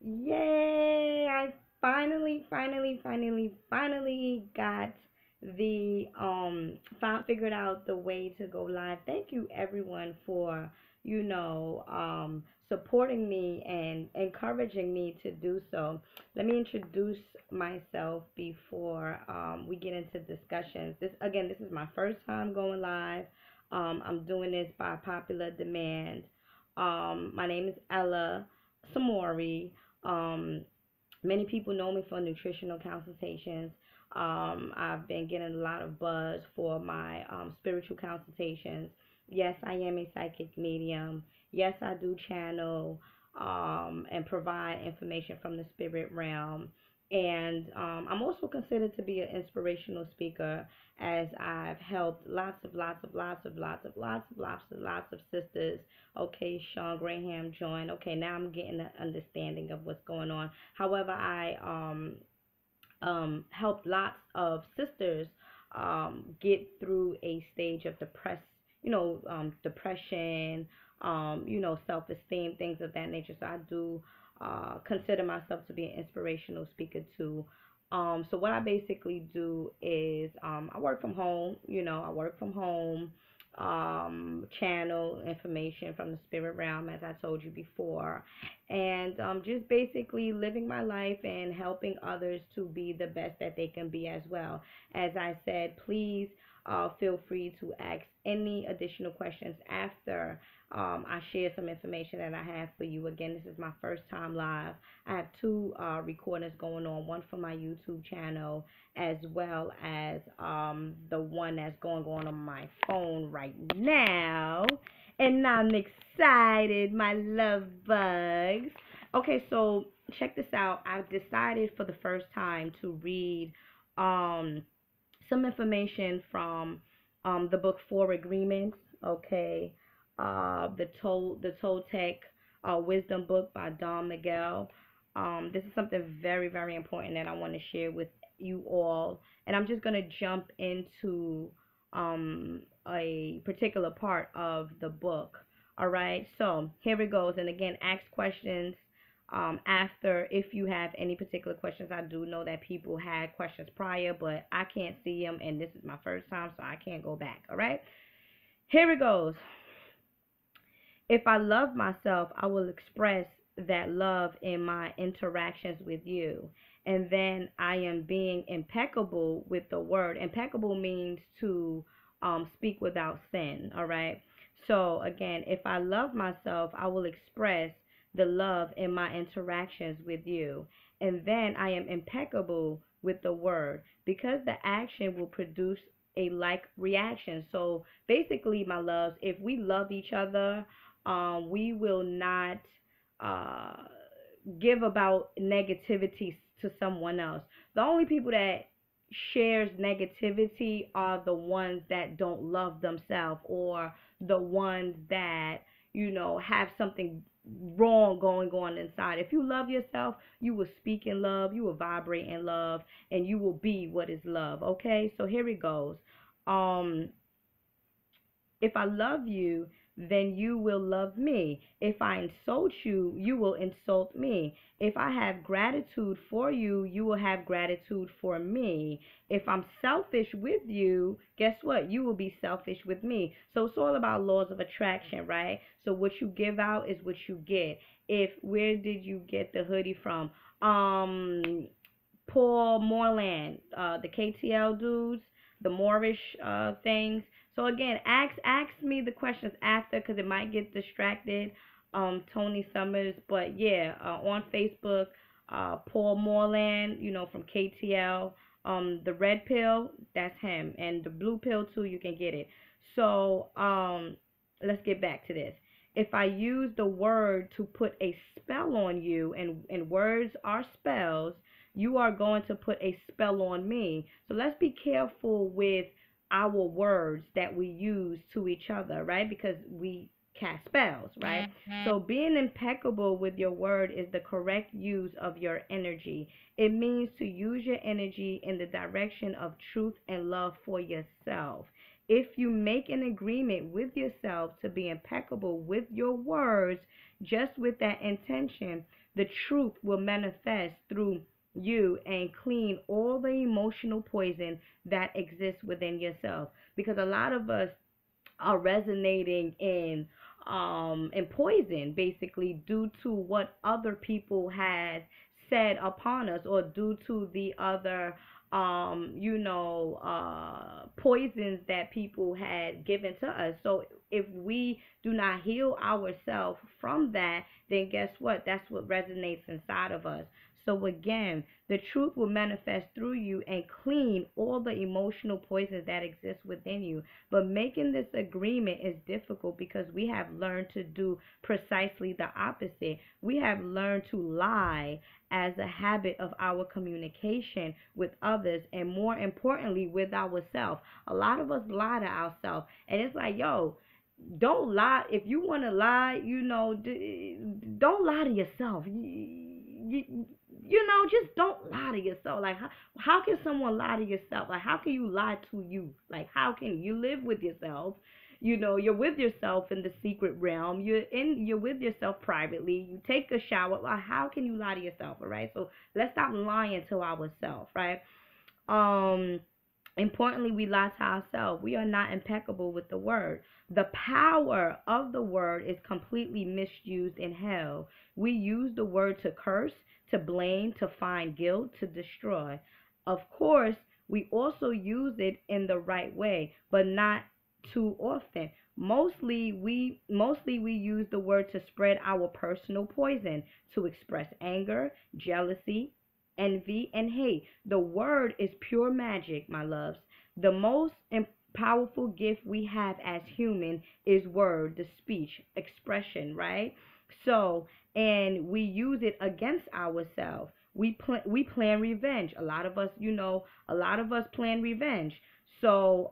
Yay! I finally got the figured out the way to go live. Thank you everyone for, supporting me and encouraging me to do so. Let me introduce myself before we get into discussions. This is my first time going live. I'm doing this by popular demand. My name is Ella Samori. Um, Many people know me for nutritional consultations. I've been getting a lot of buzz for my spiritual consultations. Yes, I am a psychic medium. Yes, I do channel and provide information from the spirit realm. And I'm also considered to be an inspirational speaker as I've helped lots of sisters. Okay, Sean Graham joined. Okay, now I'm getting an understanding of what's going on. However, I helped lots of sisters get through a stage of depression, self-esteem, things of that nature. So I do consider myself to be an inspirational speaker too. So what I basically do is I work from home. I work from home, channel information from the spirit realm, as I told you before, and just basically living my life and helping others to be the best that they can be as well. As I said, please feel free to ask any additional questions after I share some information that I have for you. Again, this is my first time live. I have two recordings going on, one for my YouTube channel as well as the one that's going on my phone right now. And I'm excited, my love bugs. Okay, so check this out. I've decided for the first time to read um, some information from the book Four Agreements. Okay, the Toltec Wisdom book by Don Miguel. This is something very, very important that I want to share with you all, and I'm just gonna jump into a particular part of the book. All right, so here it goes. And again, ask questions after if you have any particular questions. I do know that people had questions prior, but I can't see them, and this is my first time, so I can't go back. All right, here it goes. If I love myself, I will express that love in my interactions with you. And then I am being impeccable with the word. Impeccable means to speak without sin. All right. So, again, if I love myself, I will express the love in my interactions with you. And then I am impeccable with the word because the action will produce a like reaction. So, basically, my loves, if we love each other, we will not uh, give about negativity to someone else. The only people that shares negativity are the ones that don't love themselves, or the ones that have something wrong going on inside. If you love yourself, you will speak in love, you will vibrate in love, and you will be what is love. Okay, so here it goes. um if I love you, then you will love me. If I insult you, you will insult me. If I have gratitude for you, you will have gratitude for me. If I'm selfish with you, guess what? You will be selfish with me. So it's all about laws of attraction, right? So what you give out is what you get. If Where did you get the hoodie from? Paul Moreland, the KTL dudes, the Moorish things. So again, ask me the questions after because it might get distracted. Tony Summers, but yeah, on Facebook, Paul Moreland, from KTL. The red pill, that's him, and the blue pill too. You can get it. So let's get back to this. If I use the word to put a spell on you, and words are spells, you are going to put a spell on me. So let's be careful with our words that we use to each other, right? Because we cast spells, right? So being impeccable with your word is the correct use of your energy. It means to use your energy in the direction of truth and love for yourself. If you make an agreement with yourself to be impeccable with your words, just with that intention, the truth will manifest through you and clean all the emotional poison that exists within yourself. Because a lot of us are resonating in poison, basically due to what other people had said upon us, or due to the other poisons that people had given to us. So if we do not heal ourselves from that, then guess what? That's what resonates inside of us. So again, the truth will manifest through you and clean all the emotional poisons that exist within you. But making this agreement is difficult because we have learned to do precisely the opposite. We have learned to lie as a habit of our communication with others, and more importantly with ourselves. A lot of us lie to ourselves, and it's like, yo, don't lie. If you want to lie, don't lie to yourself. Just don't lie to yourself. Like, how can someone lie to yourself? Like, how can you lie to you? Like, how can you live with yourself? You're with yourself in the secret realm. You're with yourself privately. You take a shower. Like, how can you lie to yourself? All right. So let's stop lying to ourselves, right? Importantly, we lie to ourselves. We are not impeccable with the word. The power of the word is completely misused in hell. We use the word to curse, to blame, to find guilt, to destroy. Of course, we also use it in the right way, but not too often. Mostly we use the word to spread our personal poison, to express anger, jealousy, envy, and hate. The word is pure magic, my loves. The most powerful gift we have as human is word, the speech, expression, right? So, and we use it against ourselves. We plan revenge. A lot of us, plan revenge. So,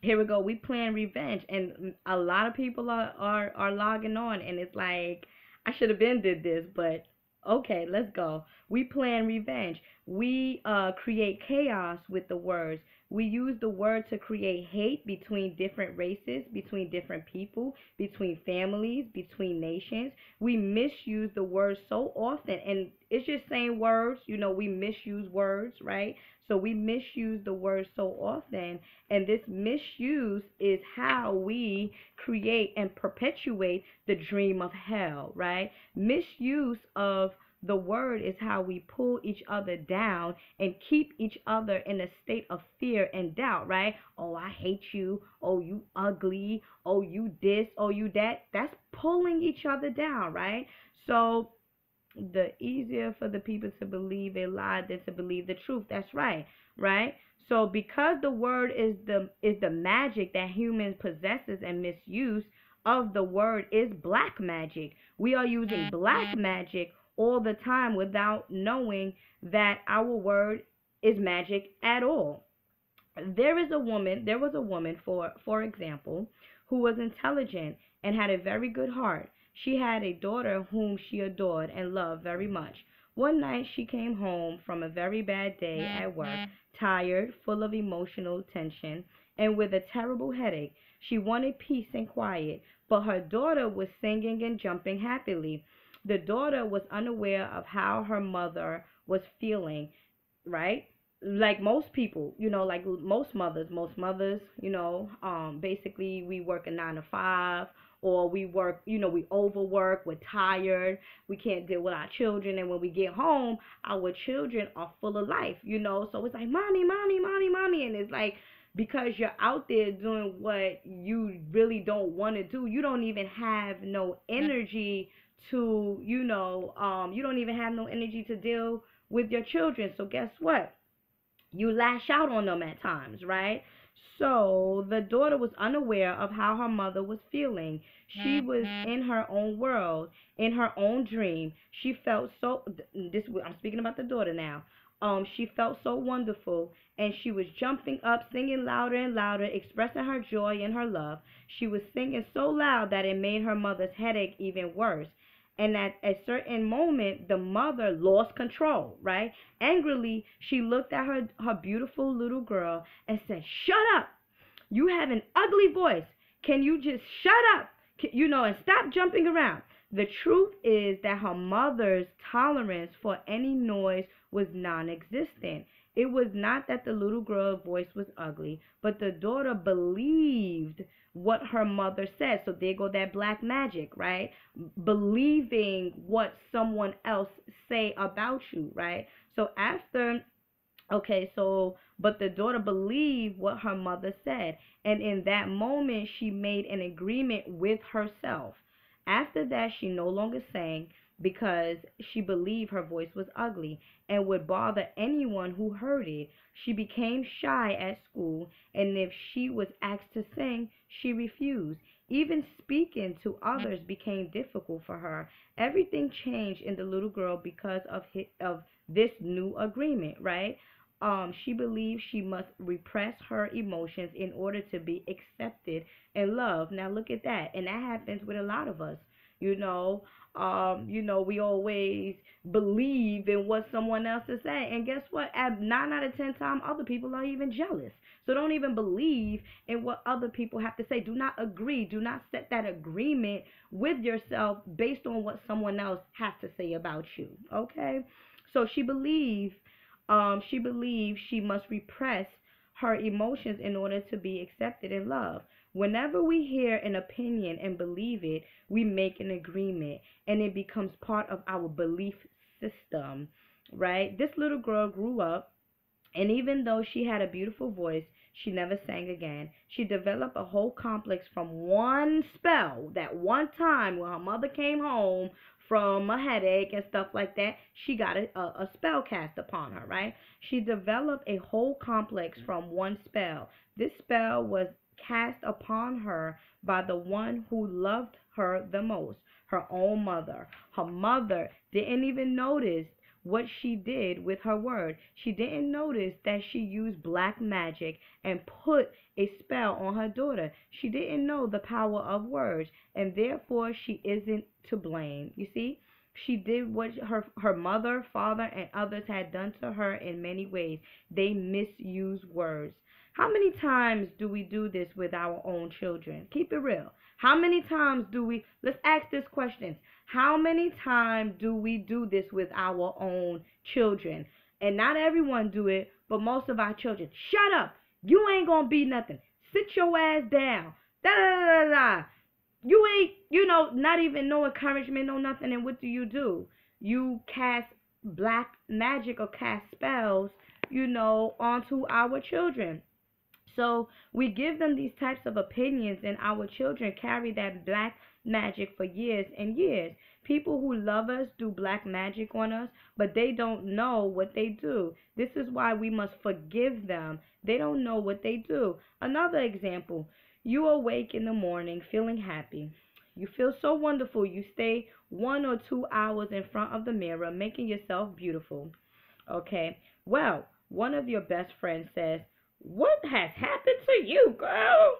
here we go. We plan revenge, and a lot of people are logging on, and it's like, I should have been did this, but okay, let's go. We plan revenge. We create chaos with the words. We use the word to create hate between different races, between different people, between families, between nations. We misuse the word so often, and it's just saying words. We misuse words, right? So we misuse the word so often, and this misuse is how we create and perpetuate the dream of hell, right? Misuse of the word is how we pull each other down and keep each other in a state of fear and doubt, right? Oh, I hate you. Oh, you ugly. Oh, you this. Oh, you that. That's pulling each other down, right? So the easier for the people to believe a lie than to believe the truth. That's right, right? So because the word is the magic that humans possesses, and misuse of the word is black magic. We are using black magic all the time without knowing that our word is magic at all. There was a woman, for example, who was intelligent and had a very good heart. She had a daughter whom she adored and loved very much. One night she came home from a very bad day at work, tired, full of emotional tension, and with a terrible headache. She wanted peace and quiet, but her daughter was singing and jumping happily. The daughter was unaware of how her mother was feeling, right? Like most people, like most mothers, basically we work a 9 to 5, or we work, we overwork, we're tired, we can't deal with our children, and when we get home, our children are full of life, so it's like, mommy, mommy, mommy, mommy, and it's like, because you're out there doing what you really don't want to do, you don't even have no energy to, you don't even have no energy to deal with your children. So guess what? You lash out on them at times, right? So the daughter was unaware of how her mother was feeling. She was in her own world, in her own dream. She felt so, I'm speaking about the daughter now. She felt so wonderful, and she was jumping up, singing louder and louder, expressing her joy and her love. She was singing so loud that it made her mother's headache even worse. And at a certain moment, the mother lost control, right? Angrily, she looked at her beautiful little girl and said, "Shut up. You have an ugly voice. Can you just shut up? And stop jumping around." The truth is that her mother's tolerance for any noise was non existent. It was not that the little girl's voice was ugly, but the daughter believed what her mother said. So there go that black magic, right? Believing what someone else say about you, right? So after Okay, so, but the daughter believed what her mother said, and in that moment, she made an agreement with herself. After that, she no longer sang because she believed her voice was ugly and would bother anyone who heard it. She became shy at school, and if she was asked to sing, she refused. Even speaking to others became difficult for her. Everything changed in the little girl because of this new agreement, right? She believes she must repress her emotions in order to be accepted and loved. Now look at that, and that happens with a lot of us. You know, we always believe in what someone else is saying, and guess what? At 9 out of 10 times, other people are even jealous. So don't even believe in what other people have to say. Do not agree. Do not set that agreement with yourself based on what someone else has to say about you. Okay? So she believes she must repress her emotions in order to be accepted and loved. Whenever we hear an opinion and believe it, we make an agreement and it becomes part of our belief system, right? This little girl grew up, and even though she had a beautiful voice, she never sang again. She developed a whole complex from one spell. That one time when her mother came home from a headache and stuff like that, she got a spell cast upon her, right? She developed a whole complex from one spell. This spell was cast upon her by the one who loved her the most, her own mother. Her mother didn't even notice what she did with her word. She didn't notice that she used black magic and put a spell on her daughter. She didn't know the power of words, and therefore she isn't to blame. You see? She did what her mother, father, and others had done to her in many ways. They misused words. How many times do we do this with our own children? Keep it real. How many times do we, let's ask this question. How many times do we do this with our own children? And not everyone do it, but most of our children. Shut up. You ain't gonna be nothing. Sit your ass down. Da da da da da. You ain't, not even no encouragement, no nothing. And what do? You cast black magic or cast spells, onto our children. So we give them these types of opinions, and our children carry that black magic for years and years. People who love us do black magic on us, but they don't know what they do. This is why we must forgive them. They don't know what they do. Another example, you awake in the morning feeling happy. You feel so wonderful. You stay 1 or 2 hours in front of the mirror making yourself beautiful. Okay. Well, one of your best friends says, "What has happened to you, girl?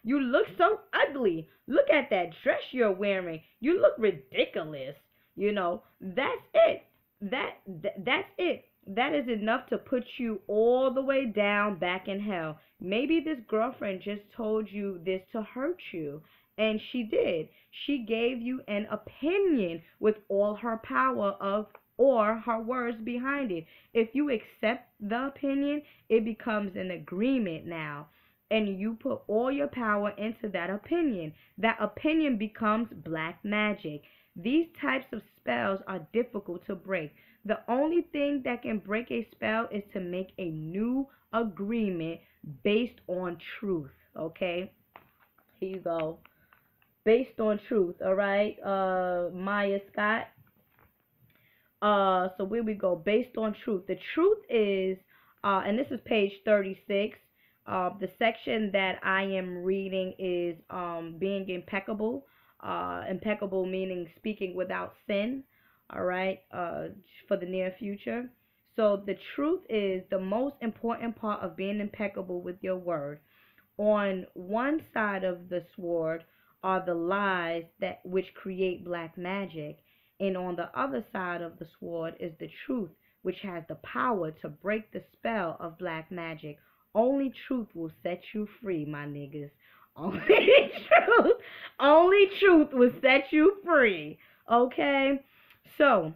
You look so ugly. Look at that dress you're wearing. You look ridiculous." That's it. That's it. That is enough to put you all the way down back in hell. Maybe this girlfriend just told you this to hurt you. And she did. She gave you an opinion with all her power of or her words behind it. If you accept the opinion, it becomes an agreement now. And you put all your power into that opinion. That opinion becomes black magic. These types of spells are difficult to break. The only thing that can break a spell is to make a new agreement based on truth. Okay? Here you go. Based on truth. All right? Maya Scott. So where we go, based on truth. The truth is, and this is page 36. The section that I am reading is being impeccable. Impeccable meaning speaking without sin. All right, for the near future. So the truth is the most important part of being impeccable with your word. On one side of the sword are the lies that which create black magic, and on the other side of the sword is the truth, which has the power to break the spell of black magic. Only truth will set you free, my niggas. Only truth. Only truth will set you free. Okay? So,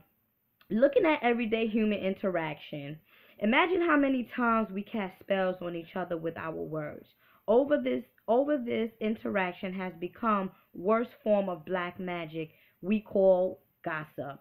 looking at everyday human interaction, imagine how many times we cast spells on each other with our words. Over this interaction has become worst form of black magic we call gossip.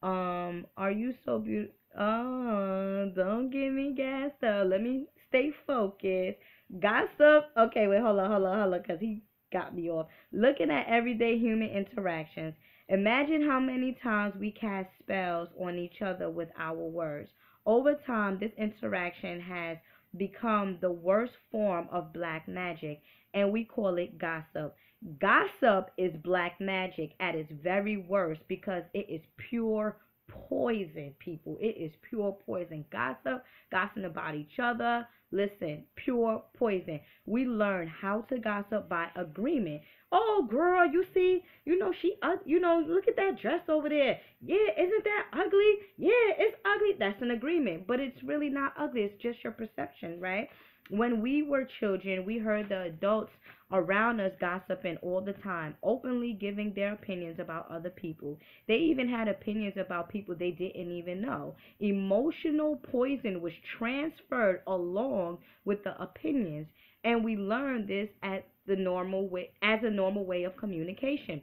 Are you so beautiful? Oh, don't get me gassed up. Let me stay focused. Gossip. Okay, wait, hold on, because he got me off. Looking at everyday human interactions, imagine how many times we cast spells on each other with our words. Over time, this interaction has become the worst form of black magic, and we call it gossip. Gossip is black magic at its very worst because it is pure poison, people. It is pure poison. Gossiping about each other. Listen, pure poison. We learn how to gossip by agreement. Oh, girl, you see, look at that dress over there. Yeah, isn't that ugly? Yeah, it's ugly. That's an agreement, but it's really not ugly. It's just your perception, right? When we were children, we heard the adults around us gossiping all the time, openly giving their opinions about other people. They even had opinions about people they didn't even know. Emotional poison was transferred along with the opinions, and we learned this at the normal way as a normal way of communication.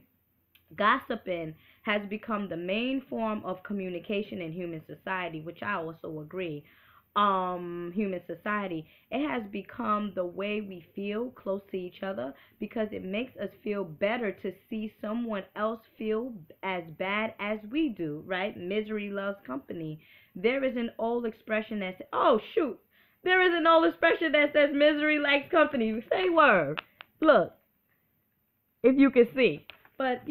Gossiping has become the main form of communication in human society, which I also agree. Human society, it has become the way we feel close to each other because it makes us feel better to see someone else feel as bad as we do, right? Misery loves company. There is an old expression that says, oh shoot, there is an old expression that says misery likes company. Say word. Look, if you can see. But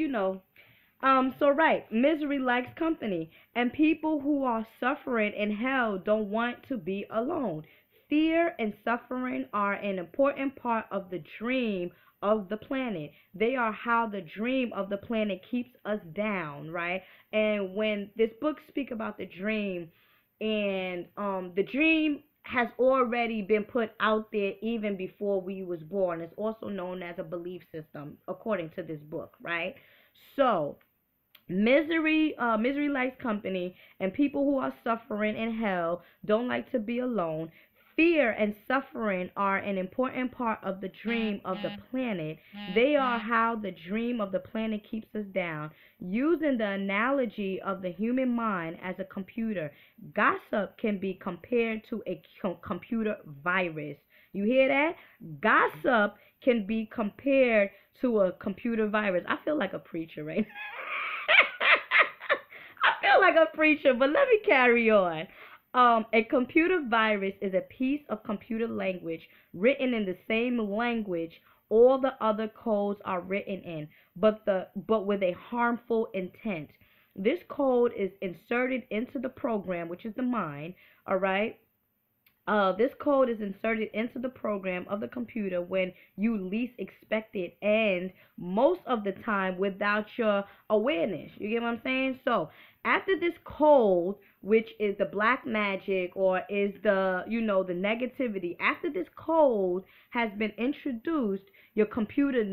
so right, misery likes company, and people who are suffering in hell don't want to be alone. Fear and suffering are an important part of the dream of the planet. They are how the dream of the planet keeps us down, right? And when this book speak about the dream, and the dream has already been put out there even before we was born. It's also known as a belief system, according to this book, right? So misery likes company, and people who are suffering in hell don't like to be alone. Fear and suffering are an important part of the dream of the planet. They are how the dream of the planet keeps us down. Using the analogy of the human mind as a computer, gossip can be compared to a computer virus. You hear that? Gossip can be compared to a computer virus. I feel like a preacher, right? I feel like a preacher, but let me carry on. A computer virus is a piece of computer language written in the same language all the other codes are written in, but with a harmful intent. This code is inserted into the program, which is the mind. All right. This code is inserted into the program of the computer when you least expect it, and most of the time without your awareness. You get what I'm saying? So after this code, which is the black magic or is the negativity, after this code has been introduced, your computer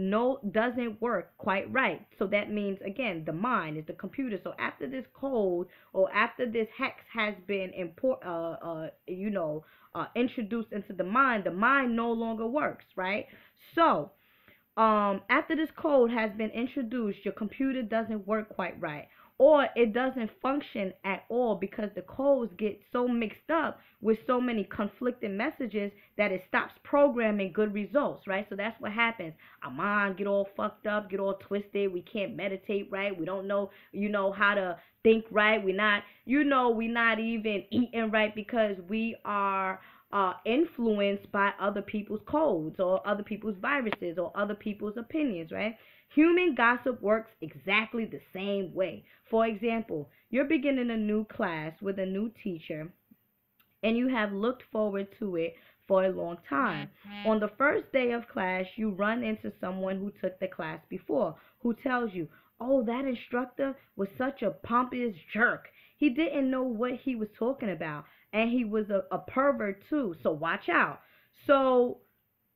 doesn't work quite right. So that means again the mind is the computer. So after this code or after this hex has been introduced into the mind no longer works, right? So after this code has been introduced, your computer doesn't work quite right, or it doesn't function at all because the codes get so mixed up with so many conflicting messages that it stops programming good results, right? So that's what happens. Our mind get all fucked up, get all twisted. We can't meditate right. We don't know, how to think right. We're not even eating right because we are influenced by other people's codes or other people's viruses or other people's opinions, right? Human gossip works exactly the same way. For example, you're beginning a new class with a new teacher and you have looked forward to it for a long time. On the first day of class, you run into someone who took the class before, who tells you, oh, that instructor was such a pompous jerk. He didn't know what he was talking about, and he was a pervert too, so watch out. So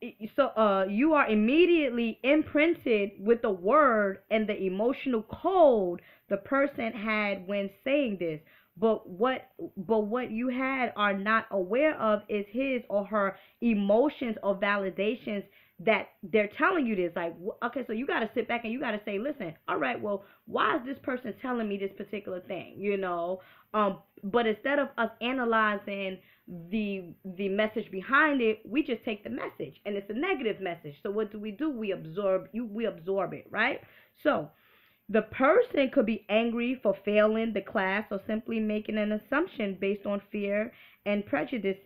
you are immediately imprinted with the word and the emotional code the person had when saying this. But what you had are not aware of is his or her emotions or validations that they're telling you this. Like, okay, so you got to sit back and you got to say, listen, all right, well, why is this person telling me this particular thing, but instead of us analyzing the message behind it, we just take the message and it's a negative message. So what do? We absorb it, right? So the person could be angry for failing the class or simply making an assumption based on fear and prejudice.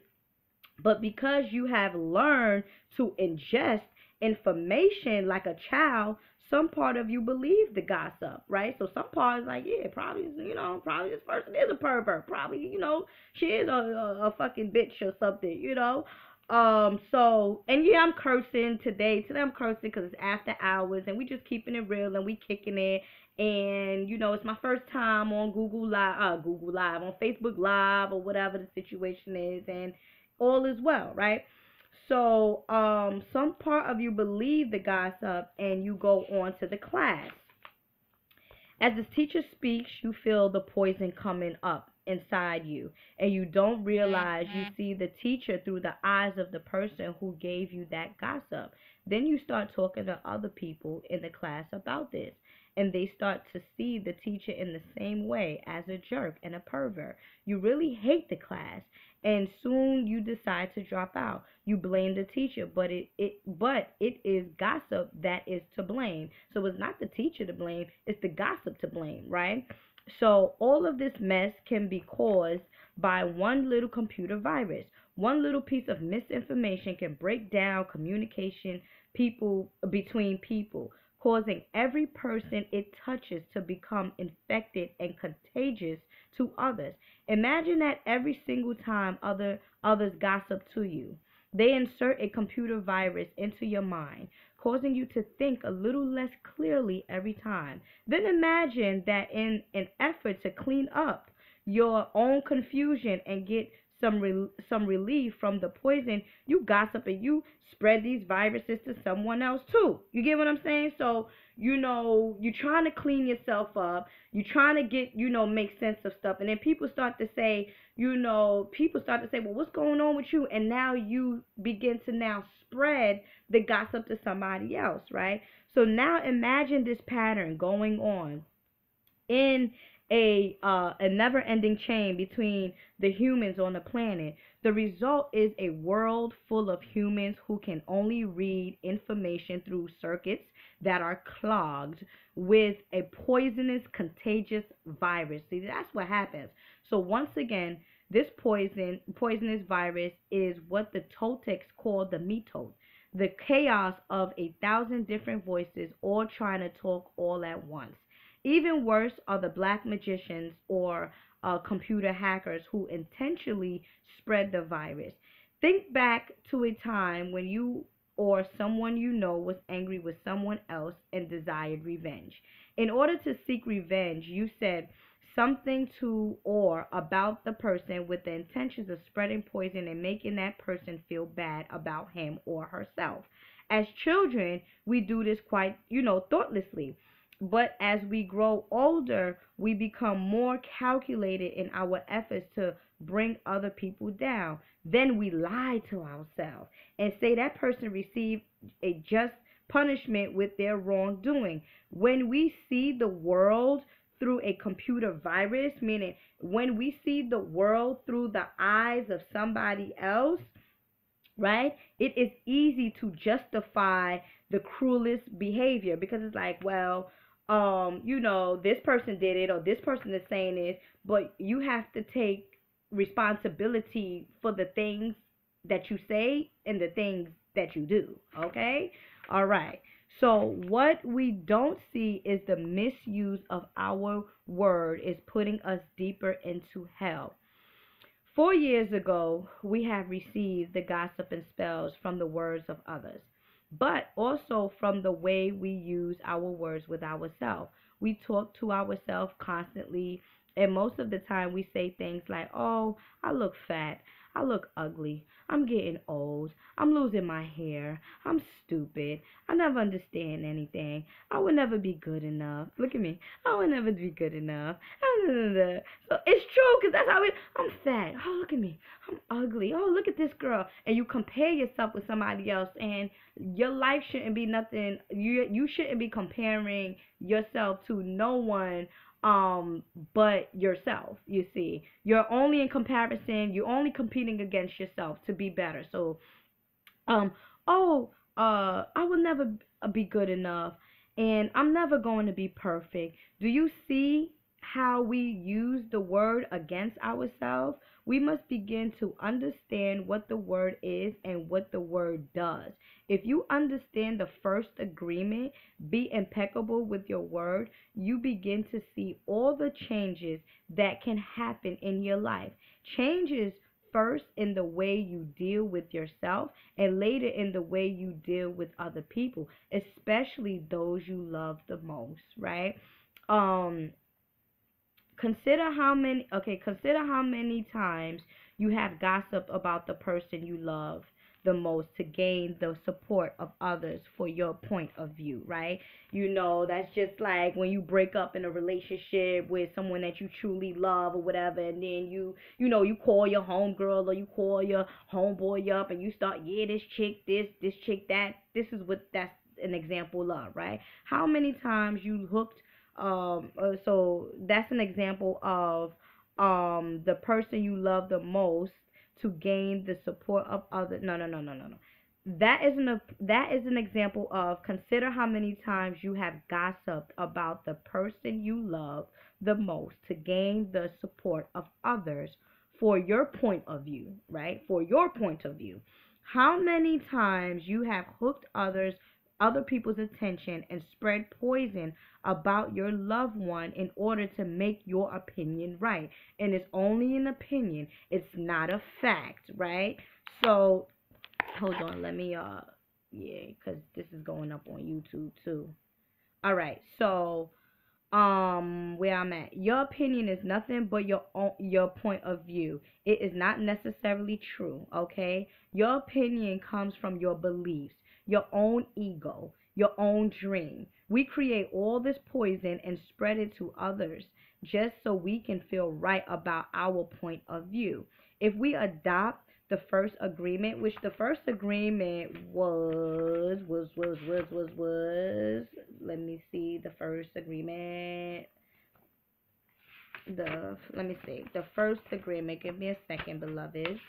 But because you have learned to ingest information like a child, some part of you believe the gossip, right? So some part is like, yeah, probably this person is a pervert. Probably, she is a fucking bitch or something, and yeah, I'm cursing today. Today I'm cursing because it's after hours and we just keeping it real and we kicking it. And it's my first time on Google Live, on Facebook Live or whatever the situation is, and all is well, right? So, some part of you believe the gossip and you go on to the class. As the teacher speaks, you feel the poison coming up inside you, and you don't realize you see the teacher through the eyes of the person who gave you that gossip. Then you start talking to other people in the class about this, and they start to see the teacher in the same way as a jerk and a pervert. You really hate the class, and soon you decide to drop out. You blame the teacher, but it is gossip that is to blame. So it's not the teacher to blame, it's the gossip to blame, right? So all of this mess can be caused by one little computer virus. One little piece of misinformation can break down communication people between people, causing every person it touches to become infected and contagious to others. Imagine that every single time others gossip to you, they insert a computer virus into your mind, causing you to think a little less clearly every time. Then imagine that in an effort to clean up your own confusion and get some relief from the poison, you gossip and you spread these viruses to someone else too. You get what I'm saying? So, you're trying to clean yourself up. You're trying to make sense of stuff. And then people start to say, well, what's going on with you? And now you begin to now spread the gossip to somebody else, right? So now imagine this pattern going on in a never-ending chain between the humans on the planet. The result is a world full of humans who can only read information through circuits that are clogged with a poisonous, contagious virus. See, that's what happens. So once again, this poisonous virus is what the Toltecs call the mitos, the chaos of 1,000 different voices all trying to talk all at once. Even worse are the black magicians or computer hackers who intentionally spread the virus. Think back to a time when you or someone was angry with someone else and desired revenge. In order to seek revenge, you said something to or about the person with the intentions of spreading poison and making that person feel bad about him or herself. As children, we do this quite, thoughtlessly. But as we grow older, we become more calculated in our efforts to bring other people down. Then we lie to ourselves and say that person received a just punishment with their wrongdoing. When we see the world through a computer virus, meaning when we see the world through the eyes of somebody else, right? It is easy to justify the cruelest behavior because it's like, well, this person did it or this person is saying this, but you have to take responsibility for the things that you say and the things that you do, okay? All right. So what we don't see is the misuse of our word is putting us deeper into hell. 4 years ago, we have received the gossip and spells from the words of others, but also from the way we use our words with ourselves. We talk to ourselves constantly, and most of the time we say things like, oh, I look fat. I look ugly. I'm getting old. I'm losing my hair. I'm stupid. I never understand anything. I would never be good enough. Look at me. I would never be good enough. So it's true because that's how I'm fat. Oh, look at me. I'm ugly. Oh, look at this girl. And you compare yourself with somebody else, and your life shouldn't be nothing. You shouldn't be comparing yourself to no one but yourself. You see, you're only in comparison, you're only competing against yourself to be better. So um oh I will never be good enough, and I'm never going to be perfect. Do you see how we use the word against ourselves? We must begin to understand what the word is and what the word does. If you understand the first agreement, be impeccable with your word, you begin to see all the changes that can happen in your life. Changes first in the way you deal with yourself, and later in the way you deal with other people, especially those you love the most, right? Um consider how many times you have gossiped about the person you love the most to gain the support of others for your point of view, right? That's just like when you break up in a relationship with someone that you truly love or whatever, and then you call your homegirl or you call your homeboy up and you start, yeah, this chick this chick that. That's an example of, right? How many times you hooked so that's an example of the person you love the most to gain the support of others. No. That is an example of, consider how many times you have gossiped about the person you love the most to gain the support of others for your point of view, right? For your point of view. How many times you have hooked other people's attention and spread poison about your loved one in order to make your opinion right. And it's only an opinion. It's not a fact, right? So, hold on, let me yeah, cuz this is going up on YouTube too. All right. So, where I'm at. Your opinion is nothing but your point of view. It is not necessarily true, okay? Your opinion comes from your beliefs, your own ego, your own dream. We create all this poison and spread it to others just so we can feel right about our point of view. If we adopt the first agreement, which the first agreement was, let me see, the first agreement, let me see, the first agreement, give me a second, beloved,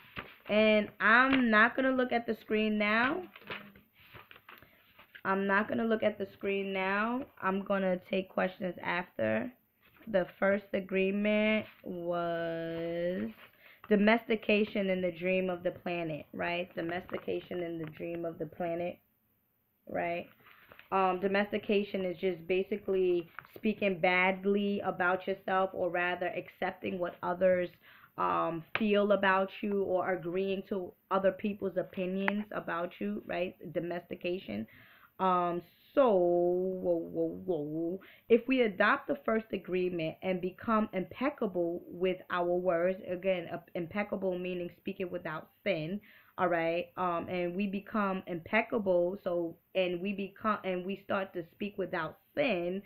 and I'm not going to look at the screen now. I'm going to take questions after. The first agreement was domestication in the dream of the planet, right? Domestication in the dream of the planet, right? Domestication is just basically speaking badly about yourself, or rather accepting what others feel about you, or agreeing to other people's opinions about you, right? Domestication. Um, if we adopt the first agreement and become impeccable with our words, again, impeccable meaning speaking without sin, all right, and we become impeccable, and we start to speak without sin,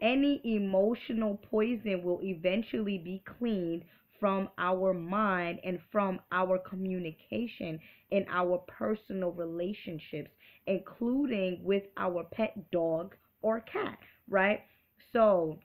any emotional poison will eventually be cleaned from our mind and from our communication in our personal relationships, including with our pet dog or cat, right? So,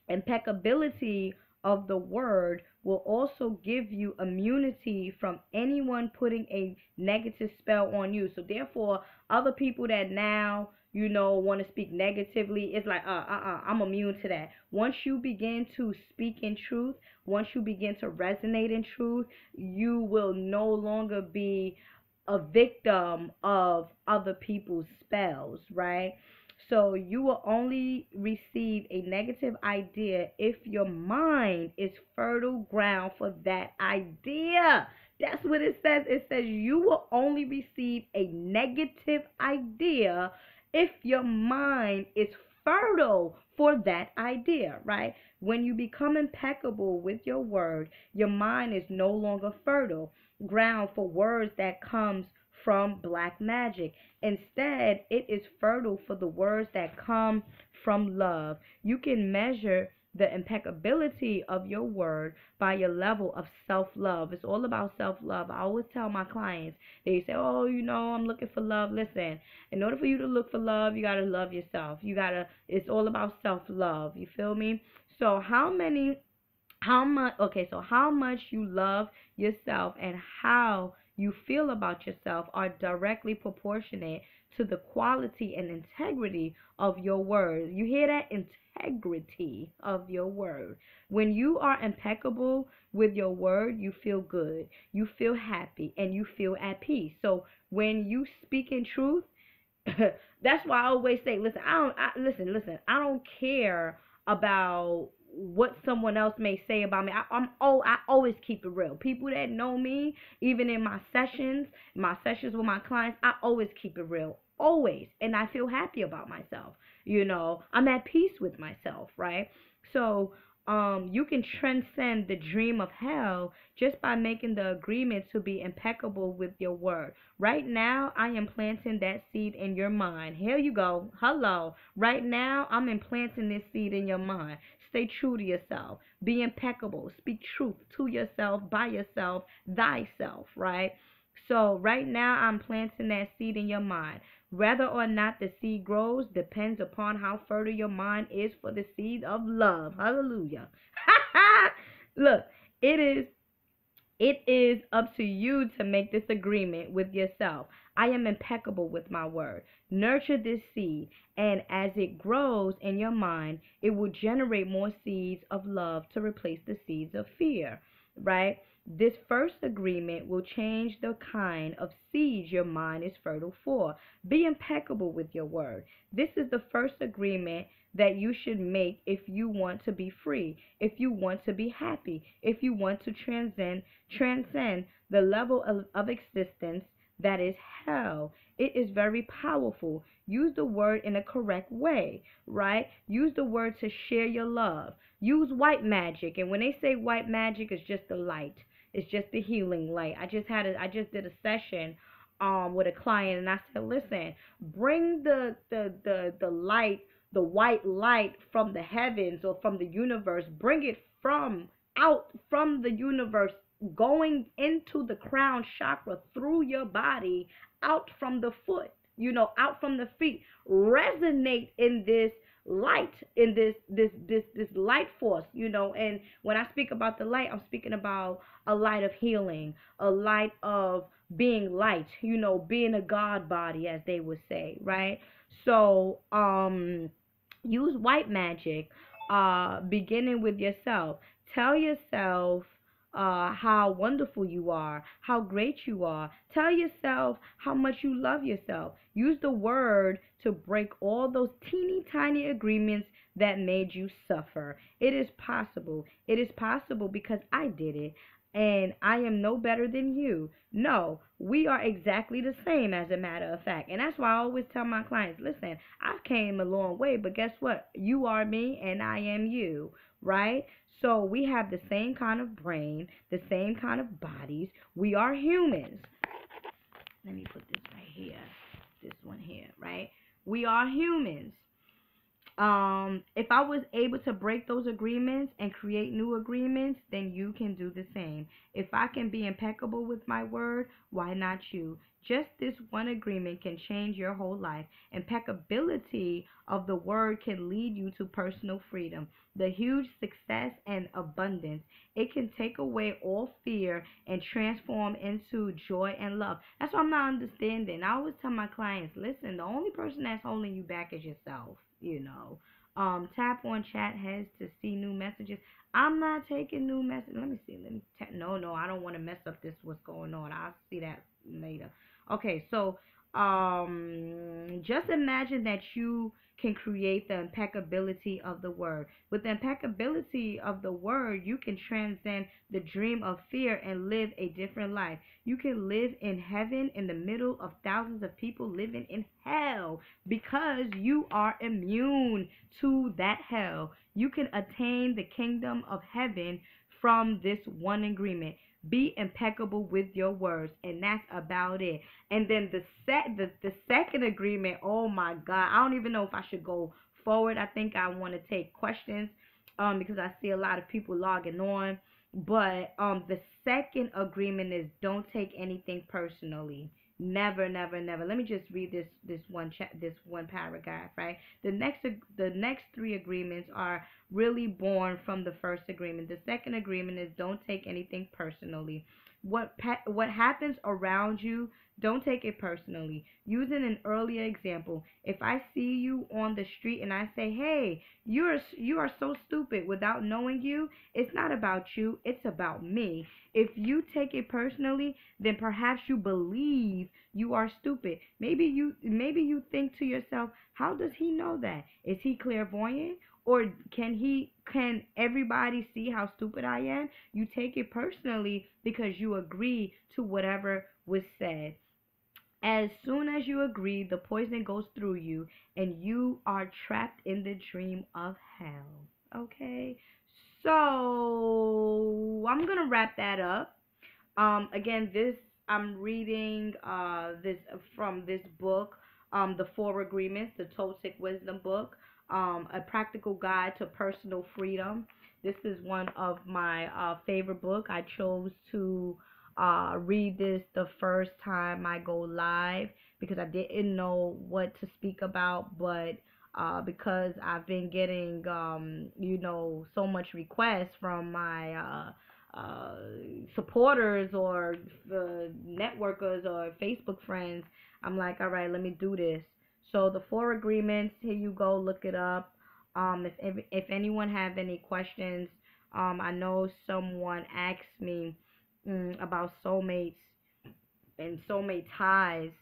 impeccability of the word will also give you immunity from anyone putting a negative spell on you. So therefore, other people that now want to speak negatively, it's like I'm immune to that. Once you begin to speak in truth, once you begin to resonate in truth, you will no longer be a victim of other people's spells, right? So you will only receive a negative idea if your mind is fertile ground for that idea. That's what it says. It says you will only receive a negative idea if your mind is fertile for that idea, right? When you become impeccable with your word, your mind is no longer fertile ground for words that comes from black magic. Instead, it is fertile for the words that come from love. You can measure the impeccability of your word by your level of self-love. It's all about self-love. I always tell my clients, they say, "Oh, I'm looking for love." Listen, in order for you to look for love, you got to love yourself. It's all about self-love. You feel me? So how much you love yourself and how you feel about yourself are directly proportionate to the quality and integrity of your word. You hear that? Integrity of your word. When you are impeccable with your word, you feel good, you feel happy, and you feel at peace. So when you speak in truth, that's why I always say, listen, I don't care about what someone else may say about me. I always keep it real. People that know me, even in my sessions with my clients, I always keep it real. Always. And I feel happy about myself. I'm at peace with myself, right? So, you can transcend the dream of hell just by making the agreement to be impeccable with your word. Right now, I am planting that seed in your mind. Here you go. Hello. Right now, I'm implanting this seed in your mind. Stay true to yourself. Be impeccable. Speak truth to yourself, by yourself, thyself, right? So right now, I'm planting that seed in your mind. Whether or not the seed grows depends upon how fertile your mind is for the seed of love. Hallelujah. Look, it is it is up to you to make this agreement with yourself. I am impeccable with my word. Nurture this seed, and as it grows in your mind, it will generate more seeds of love to replace the seeds of fear, right? This first agreement will change the kind of seeds your mind is fertile for. Be impeccable with your word. This is the first agreement that you should make if you want to be free, if you want to be happy, if you want to transcend the level of existence that is hell. It is very powerful. Use the word in a correct way, right? Use the word to share your love. Use white magic. And when they say white magic, it's just the light. It's just the healing light. I just did a session with a client, and I said, listen, bring the light, the white light from the heavens or from the universe. Bring it from out from the universe, going into the crown chakra, through your body, out from the foot, out from the feet. Resonate in this light, in this light force, and when I speak about the light, I'm speaking about a light of healing, a light of being light, being a God body, as they would say, right? So use white magic, beginning with yourself. Tell yourself how wonderful you are, how great you are. Tell yourself how much you love yourself. Use the word to break all those teeny tiny agreements that made you suffer. It is possible. It is possible because I did it. And I am no better than you. No, we are exactly the same, as a matter of fact. And that's why I always tell my clients, listen, I've came a long way, but guess what? You are me and I am you, right? So we have the same kind of brain, the same kind of bodies. We are humans. Let me put this right here. This one here, right? We are humans. If I was able to break those agreements and create new agreements, then you can do the same. If I can be impeccable with my word, why not you? Just this one agreement can change your whole life. Impeccability of the word can lead you to personal freedom, the huge success and abundance. It can take away all fear and transform into joy and love. That's what I'm not understanding. I always tell my clients, listen, the only person that's holding you back is yourself. Tap on chat heads to see new messages. I'm not taking new messages. Let me see. No, I don't want to mess up what's going on. I'll see that later. Okay, so just imagine that you can create the impeccability of the word. With the impeccability of the word, you can transcend the dream of fear and live a different life. You can live in heaven in the middle of thousands of people living in hell because you are immune to that hell. You can attain the kingdom of heaven from this one agreement. Be impeccable with your words, and that's about it. And then the second agreement, oh my God, I don't even know if I should go forward. I think I want to take questions because I see a lot of people logging on. But the second agreement is don't take anything personally. Never, never, never. Let me just read this one paragraph, right? The next three agreements are really born from the first agreement. The second agreement is don't take anything personally. What happens around you, don't take it personally. Using an earlier example, if I see you on the street and I say, "Hey, you are so stupid," without knowing you, it's not about you, it's about me. If you take it personally, then perhaps you believe you are stupid. Maybe you think to yourself, "How does he know that? Is he clairvoyant? Or can everybody see how stupid I am?" You take it personally because you agree to whatever was said. As soon as you agree, the poison goes through you and you are trapped in the dream of hell. Okay? So, I'm going to wrap that up. Again, this I'm reading this from this book, The Four Agreements, the Toltec Wisdom book, A Practical Guide to Personal Freedom. This is one of my favorite book. I chose to read this the first time I go live because I didn't know what to speak about, but because I've been getting so much requests from my uh, supporters or networkers or Facebook friends, I'm like, all right, let me do this. So the four agreements, here you go, look it up. If anyone have any questions, I know someone asked me about soulmates and soulmate ties.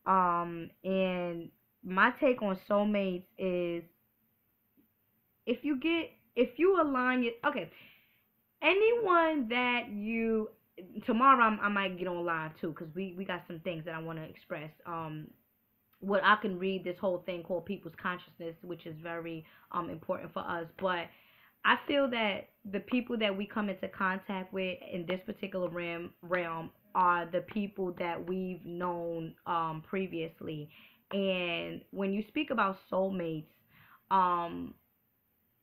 And my take on soulmates is if you align it, okay, anyone that you tomorrow I might get on live too because we got some things that I want to express. What I can read this whole thing called people's consciousness, which is very important for us. But I feel that the people that we come into contact with in this particular realm are the people that we've known previously. And when you speak about soulmates, um,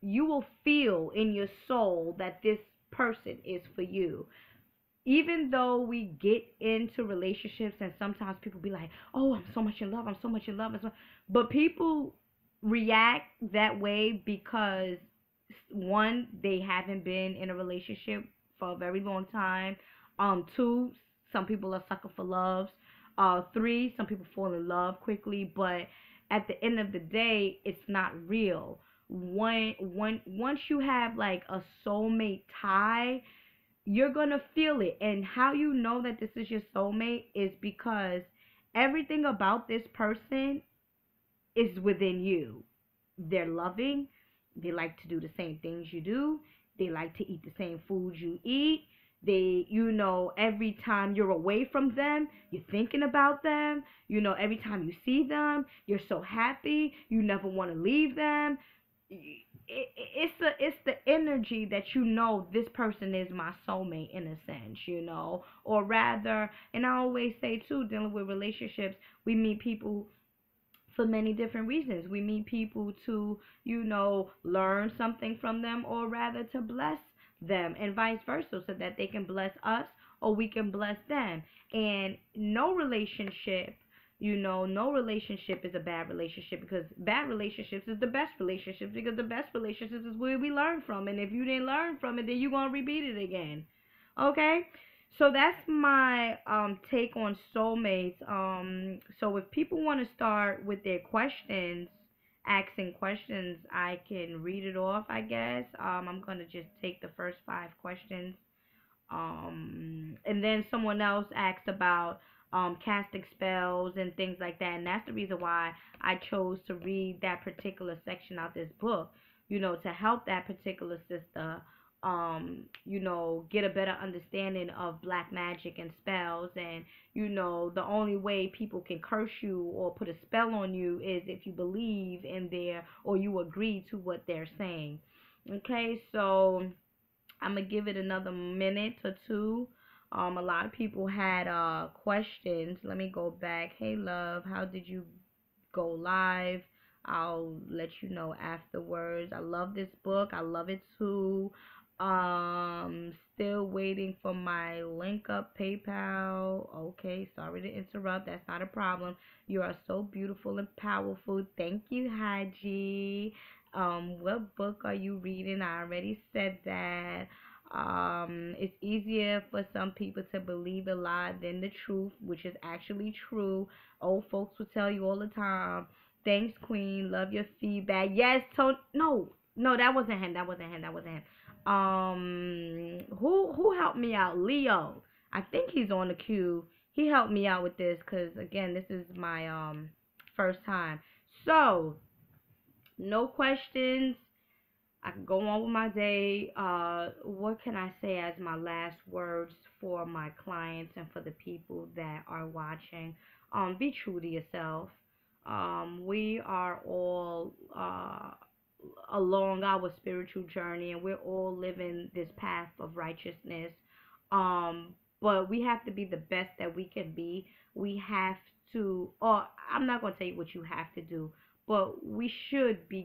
you will feel in your soul that this person is for you. Even though we get into relationships and sometimes people be like, "Oh, I'm so much in love, I'm so much in love," but people react that way because one, they haven't been in a relationship for a very long time. Two, some people are sucker for loves. Three, some people fall in love quickly, but at the end of the day, it's not real. Once you have like a soulmate tie, you're gonna feel it. And how you know that this is your soulmate is because everything about this person is within you. They're loving. They like to do the same things you do. They like to eat the same foods you eat. Every time you're away from them, you're thinking about them. Every time you see them, you're so happy. You never want to leave them. It's the energy that this person is my soulmate in a sense. Or rather, and I always say too, dealing with relationships, we meet people for many different reasons. We meet people to, learn something from them or rather to bless them and vice versa so that they can bless us or we can bless them. And no relationship is a bad relationship because bad relationships is the best relationships because the best relationships is where we learn from. And if you didn't learn from it, then you're going to repeat it again. Okay? So that's my take on soulmates. So if people want to start with their questions, asking questions, I can read it off, I guess. I'm gonna just take the first 5 questions. And then someone else asked about casting spells and things like that. And that's the reason why I chose to read that particular section out this book, to help that particular sister, get a better understanding of black magic and spells. And, the only way people can curse you or put a spell on you is if you believe in their, or you agree to what they're saying. Okay, so I'm gonna give it another minute or two. A lot of people had questions. Let me go back. Hey, love, how did you go live? I'll let you know afterwards. I love this book. I love it too. Still waiting for my link up PayPal. Okay, sorry to interrupt. That's not a problem. You are so beautiful and powerful. Thank you, Haji. What book are you reading? I already said that. It's easier for some people to believe a lie than the truth, which is actually true. Old folks will tell you all the time. Thanks, Queen. Love your feedback. Yes, no, no, that wasn't him. That wasn't him. That wasn't him. Who helped me out? Leo. I think he's on the queue. He helped me out with this because again, this is my first time. So, no questions. I can go on with my day. What can I say as my last words for my clients and for the people that are watching? Be true to yourself. We are all along our spiritual journey, and we're all living this path of righteousness. But we have to be the best that we can be. We have to, or I'm not going to tell you what you have to do, but we should be